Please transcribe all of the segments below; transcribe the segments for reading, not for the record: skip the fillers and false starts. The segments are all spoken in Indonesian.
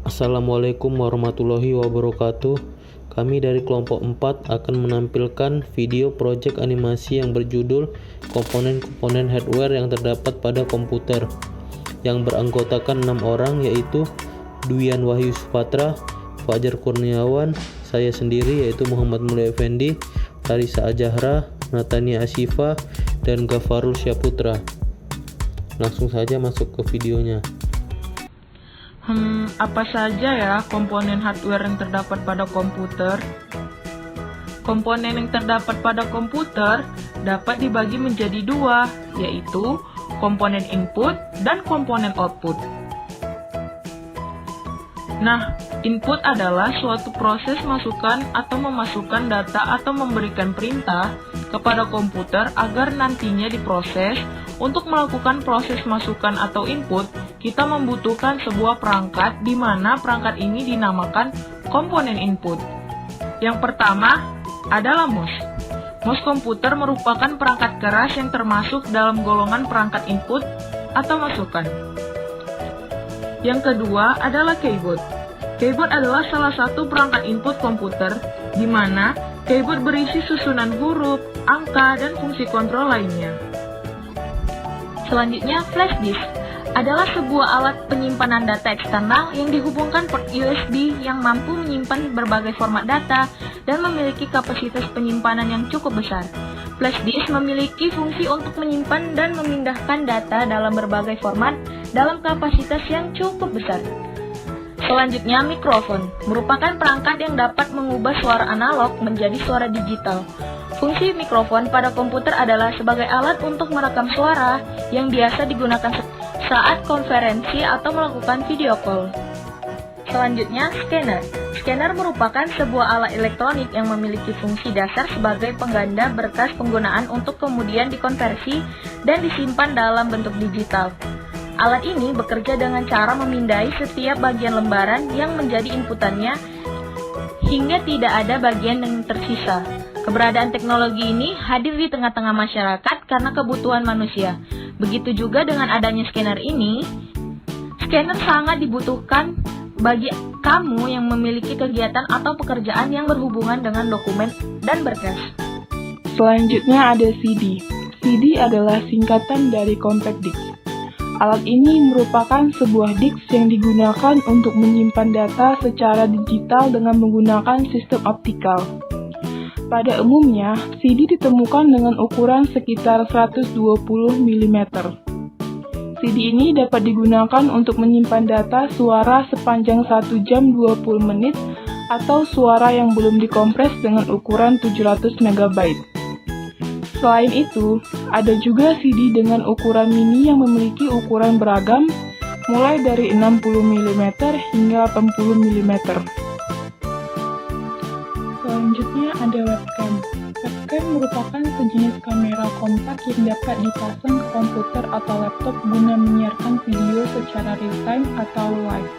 Assalamualaikum warahmatullahi wabarakatuh. Kami dari kelompok 4 akan menampilkan video proyek animasi yang berjudul komponen-komponen hardware yang terdapat pada komputer, yang beranggotakan 6 orang, yaitu Duyan Wahyu Supatra, Fajar Kurniawan, saya sendiri yaitu Muhammad Mulya Effendi, Larissa Ajahra, Natania Asyifa, dan Ghafarul Syaputra. Langsung saja masuk ke videonya. Apa saja ya komponen hardware yang terdapat pada komputer? Komponen yang terdapat pada komputer dapat dibagi menjadi dua, yaitu komponen input dan komponen output. Nah, input adalah suatu proses masukkan atau memasukkan data atau memberikan perintah kepada komputer agar nantinya diproses. Untuk melakukan proses masukan atau input, kita membutuhkan sebuah perangkat di mana perangkat ini dinamakan komponen input. Yang pertama adalah mouse. Mouse komputer merupakan perangkat keras yang termasuk dalam golongan perangkat input atau masukan. Yang kedua adalah keyboard. Keyboard adalah salah satu perangkat input komputer, di mana keyboard berisi susunan huruf, angka, dan fungsi kontrol lainnya. Selanjutnya, flash disk adalah sebuah alat penyimpanan data eksternal yang dihubungkan port USB yang mampu menyimpan berbagai format data dan memiliki kapasitas penyimpanan yang cukup besar. Flash disk memiliki fungsi untuk menyimpan dan memindahkan data dalam berbagai format dalam kapasitas yang cukup besar. Selanjutnya, mikrofon merupakan perangkat yang dapat mengubah suara analog menjadi suara digital. Fungsi mikrofon pada komputer adalah sebagai alat untuk merekam suara yang biasa digunakan saat konferensi atau melakukan video call. Selanjutnya, scanner. Scanner merupakan sebuah alat elektronik yang memiliki fungsi dasar sebagai pengganda berkas penggunaan untuk kemudian dikonversi dan disimpan dalam bentuk digital. Alat ini bekerja dengan cara memindai setiap bagian lembaran yang menjadi inputannya hingga tidak ada bagian yang tersisa. Keberadaan teknologi ini hadir di tengah-tengah masyarakat karena kebutuhan manusia. Begitu juga dengan adanya scanner ini, scanner sangat dibutuhkan bagi kamu yang memiliki kegiatan atau pekerjaan yang berhubungan dengan dokumen dan berkas. Selanjutnya ada CD. CD adalah singkatan dari compact disc. Alat ini merupakan sebuah disk yang digunakan untuk menyimpan data secara digital dengan menggunakan sistem optikal. Pada umumnya, CD ditemukan dengan ukuran sekitar 120 mm. CD ini dapat digunakan untuk menyimpan data suara sepanjang 1 jam 20 menit atau suara yang belum dikompres dengan ukuran 700 MB. Selain itu, ada juga CD dengan ukuran mini yang memiliki ukuran beragam, mulai dari 60 mm hingga 80 mm. Selanjutnya ada webcam. Webcam merupakan sejenis kamera kompak yang dapat dipasang ke komputer atau laptop guna menyiarkan video secara real-time atau live.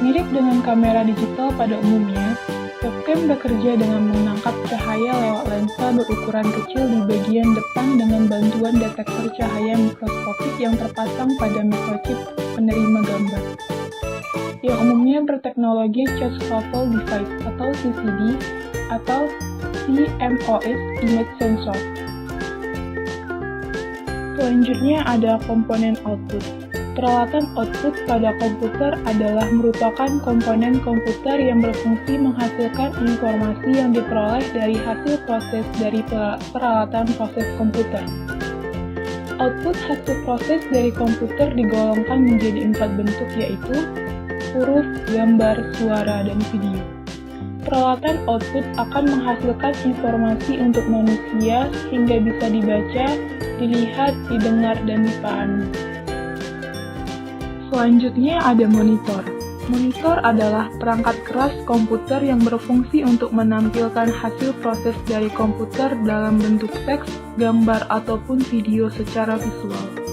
Mirip dengan kamera digital pada umumnya, webcam bekerja dengan menangkap cahaya lewat lensa berukuran kecil di bagian depan dengan bantuan detektor cahaya mikroskopik yang terpasang pada microchip penerima gambar, yang umumnya berteknologi Charge Coupled Device atau CCD atau CMOS Image Sensor. Selanjutnya ada komponen output. Peralatan output pada komputer adalah merupakan komponen komputer yang berfungsi menghasilkan informasi yang diperoleh dari hasil proses dari peralatan proses komputer. Output hasil proses dari komputer digolongkan menjadi 4 bentuk, yaitu huruf, gambar, suara, dan video. Peralatan output akan menghasilkan informasi untuk manusia hingga bisa dibaca, dilihat, didengar, dan dipahami. Selanjutnya ada monitor. Monitor adalah perangkat keras komputer yang berfungsi untuk menampilkan hasil proses dari komputer dalam bentuk teks, gambar, ataupun video secara visual.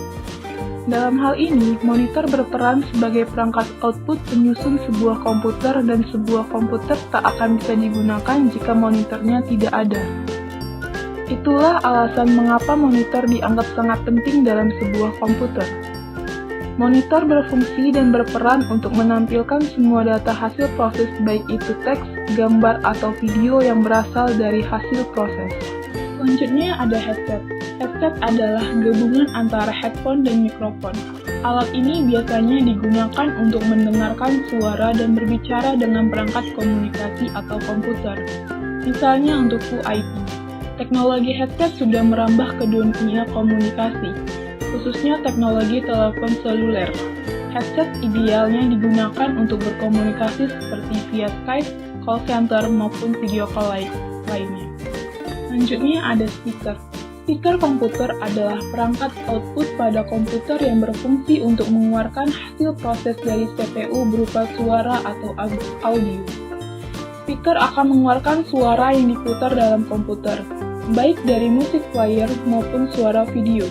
Dalam hal ini, monitor berperan sebagai perangkat output penyusun sebuah komputer dan sebuah komputer tak akan bisa digunakan jika monitornya tidak ada. Itulah alasan mengapa monitor dianggap sangat penting dalam sebuah komputer. Monitor berfungsi dan berperan untuk menampilkan semua data hasil proses baik itu teks, gambar, atau video yang berasal dari hasil proses. Selanjutnya ada headset. Headset adalah gabungan antara headphone dan mikrofon. Alat ini biasanya digunakan untuk mendengarkan suara dan berbicara dengan perangkat komunikasi atau komputer. Misalnya untuk VoIP. Teknologi headset sudah merambah ke dunia komunikasi, khususnya teknologi telepon seluler. Headset idealnya digunakan untuk berkomunikasi seperti via Skype, call center, maupun video call lainnya. Selanjutnya ada speaker. Speaker komputer adalah perangkat output pada komputer yang berfungsi untuk mengeluarkan hasil proses dari CPU berupa suara atau audio. Speaker akan mengeluarkan suara yang diputar dalam komputer, baik dari musik player maupun suara video.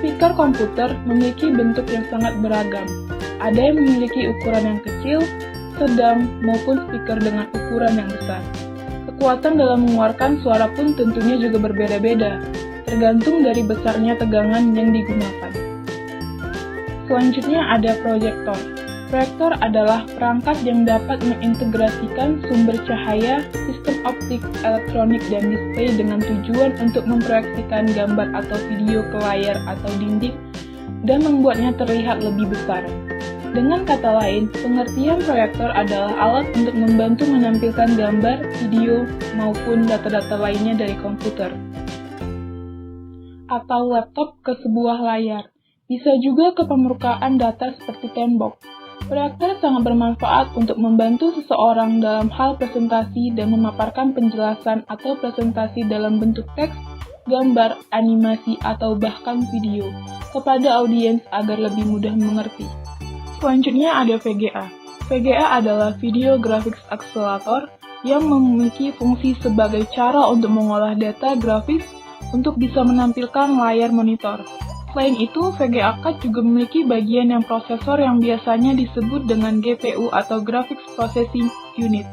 Speaker komputer memiliki bentuk yang sangat beragam. Ada yang memiliki ukuran yang kecil, sedang, maupun speaker dengan ukuran yang besar. Kekuatan dalam mengeluarkan suara pun tentunya juga berbeda-beda, tergantung dari besarnya tegangan yang digunakan. Selanjutnya ada proyektor. Proyektor adalah perangkat yang dapat mengintegrasikan sumber cahaya, sistem optik, elektronik, dan display dengan tujuan untuk memproyeksikan gambar atau video ke layar atau dinding dan membuatnya terlihat lebih besar. Dengan kata lain, pengertian proyektor adalah alat untuk membantu menampilkan gambar, video, maupun data-data lainnya dari komputer atau laptop ke sebuah layar. Bisa juga ke permukaan data seperti tembok. Proyektor sangat bermanfaat untuk membantu seseorang dalam hal presentasi dan memaparkan penjelasan atau presentasi dalam bentuk teks, gambar, animasi, atau bahkan video kepada audiens agar lebih mudah mengerti. Selanjutnya ada VGA. VGA adalah Video Graphics Accelerator yang memiliki fungsi sebagai cara untuk mengolah data grafis untuk bisa menampilkan layar monitor. Selain itu, VGA card juga memiliki bagian yang prosesor yang biasanya disebut dengan GPU atau Graphics Processing Unit,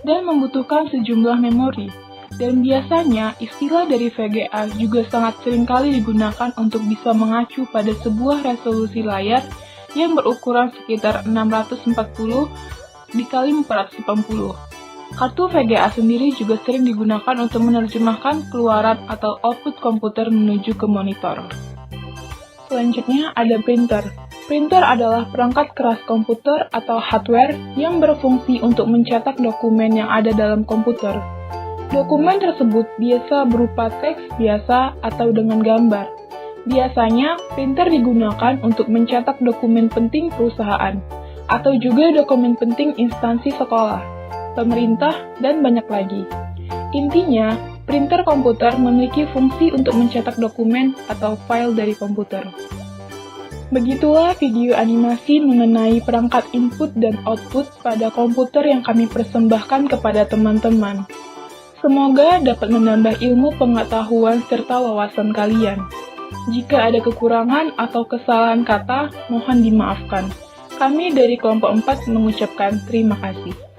dan membutuhkan sejumlah memori. Dan biasanya, istilah dari VGA juga sangat sering kali digunakan untuk bisa mengacu pada sebuah resolusi layar yang berukuran sekitar 640 x 480. Kartu VGA sendiri juga sering digunakan untuk menerjemahkan keluaran atau output komputer menuju ke monitor. Selanjutnya ada printer. Printer adalah perangkat keras komputer atau hardware yang berfungsi untuk mencetak dokumen yang ada dalam komputer. Dokumen tersebut biasa berupa teks biasa atau dengan gambar. Biasanya, printer digunakan untuk mencetak dokumen penting perusahaan, atau juga dokumen penting instansi sekolah, pemerintah, dan banyak lagi. Intinya, printer komputer memiliki fungsi untuk mencetak dokumen atau file dari komputer. Begitulah video animasi mengenai perangkat input dan output pada komputer yang kami persembahkan kepada teman-teman. Semoga dapat menambah ilmu pengetahuan serta wawasan kalian. Jika ada kekurangan atau kesalahan kata, mohon dimaafkan. Kami dari kelompok 4 mengucapkan terima kasih.